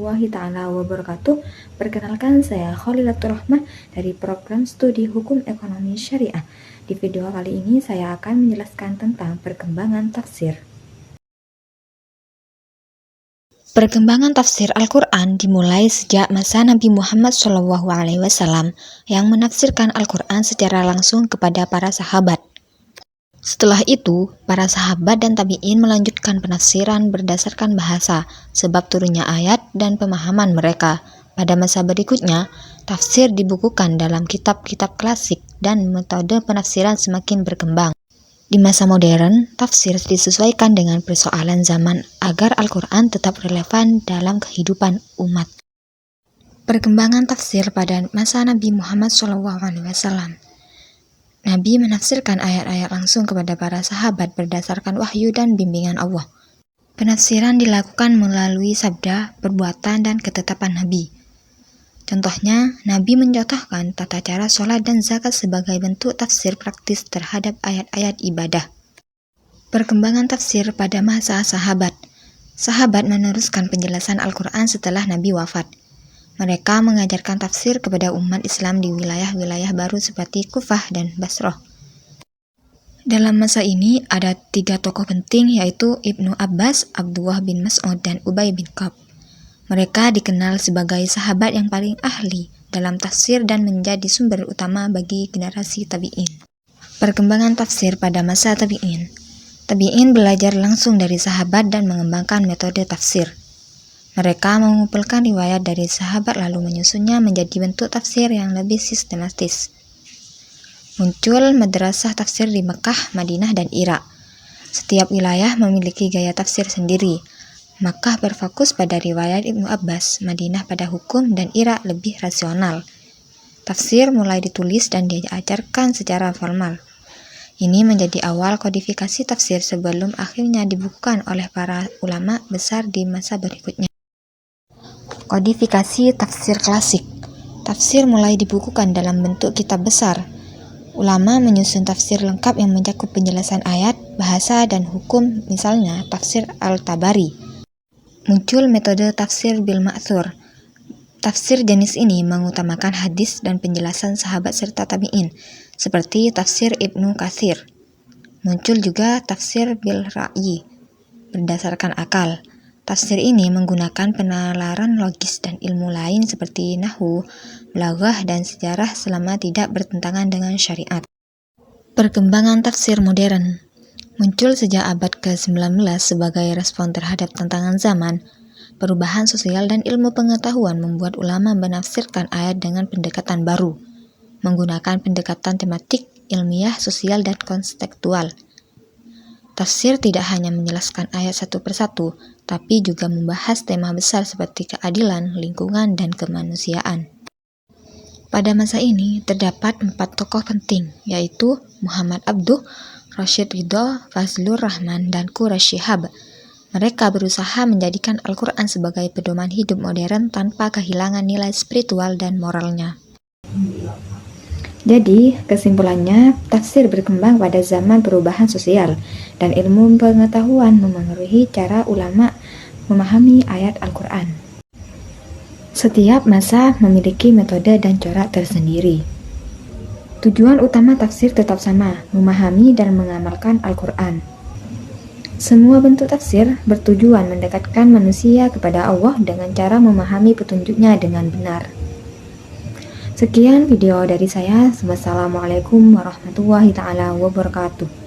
warahmatullahi taala wabarakatuh. Perkenalkan, saya Khalilatul Rahmah dari program studi Hukum Ekonomi Syariah. Di video kali ini saya akan menjelaskan tentang perkembangan tafsir. Perkembangan tafsir Al-Quran dimulai sejak masa Nabi Muhammad SAW yang menafsirkan Al-Quran secara langsung kepada para sahabat. Setelah itu, para sahabat dan tabi'in melanjutkan penafsiran berdasarkan bahasa, sebab turunnya ayat dan pemahaman mereka. Pada masa berikutnya, tafsir dibukukan dalam kitab-kitab klasik dan metode penafsiran semakin berkembang. Di masa modern, tafsir disesuaikan dengan persoalan zaman agar Al-Quran tetap relevan dalam kehidupan umat. Perkembangan tafsir pada masa Nabi Muhammad SAW. Nabi menafsirkan ayat-ayat langsung kepada para sahabat berdasarkan wahyu dan bimbingan Allah. Penafsiran dilakukan melalui sabda, perbuatan, dan ketetapan Nabi. Contohnya, Nabi mencontohkan tata cara sholat dan zakat sebagai bentuk tafsir praktis terhadap ayat-ayat ibadah. Perkembangan tafsir pada masa sahabat. Sahabat meneruskan penjelasan Al-Quran setelah Nabi wafat. Mereka mengajarkan tafsir kepada umat Islam di wilayah-wilayah baru seperti Kufah dan Basrah. Dalam masa ini ada 3 tokoh penting, yaitu Ibnu Abbas, Abdullah bin Mas'ud, dan Ubay bin Ka'ab. Mereka dikenal sebagai sahabat yang paling ahli dalam tafsir dan menjadi sumber utama bagi generasi tabi'in. Perkembangan tafsir pada masa tabi'in. Tabi'in belajar langsung dari sahabat dan mengembangkan metode tafsir. Mereka mengumpulkan riwayat dari sahabat lalu menyusunnya menjadi bentuk tafsir yang lebih sistematis. Muncul madrasah tafsir di Mekah, Madinah, dan Irak. Setiap wilayah memiliki gaya tafsir sendiri. Makkah berfokus pada riwayat Ibnu Abbas, Madinah pada hukum, dan Irak lebih rasional. Tafsir mulai ditulis dan diajarkan secara formal. Ini menjadi awal kodifikasi tafsir sebelum akhirnya dibukukan oleh para ulama besar di masa berikutnya. Kodifikasi tafsir klasik. Tafsir mulai dibukukan dalam bentuk kitab besar. Ulama menyusun tafsir lengkap yang mencakup penjelasan ayat, bahasa, dan hukum, misalnya tafsir Al-Tabari. Muncul metode tafsir bil ma'thur. Tafsir jenis ini mengutamakan hadis dan penjelasan sahabat serta tabi'in, seperti tafsir Ibnu Katsir. Muncul juga tafsir bil ra'yi, berdasarkan akal. Tafsir ini menggunakan penalaran logis dan ilmu lain seperti nahwu, balaghah, dan sejarah selama tidak bertentangan dengan syariat. Perkembangan tafsir modern muncul sejak abad ke-19 sebagai respon terhadap tantangan zaman. Perubahan sosial dan ilmu pengetahuan membuat ulama menafsirkan ayat dengan pendekatan baru, menggunakan pendekatan tematik, ilmiah, sosial, dan konstekstual. Tafsir tidak hanya menjelaskan ayat satu persatu, tapi juga membahas tema besar seperti keadilan, lingkungan, dan kemanusiaan. Pada masa ini, terdapat 4 tokoh penting, yaitu Muhammad Abduh, Rashid Ridho, Fazlur Rahman, dan Quraish Shihab. Mereka berusaha menjadikan Al-Quran sebagai pedoman hidup modern tanpa kehilangan nilai spiritual dan moralnya. Jadi, kesimpulannya, tafsir berkembang pada zaman perubahan sosial, dan ilmu pengetahuan memengaruhi cara ulama memahami ayat Al-Quran. Setiap masa memiliki metode dan corak tersendiri. Tujuan utama tafsir tetap sama, memahami dan mengamalkan Al-Quran. Semua bentuk tafsir bertujuan mendekatkan manusia kepada Allah dengan cara memahami petunjuknya dengan benar. Sekian video dari saya. Wassalamualaikum warahmatullahi taala wabarakatuh.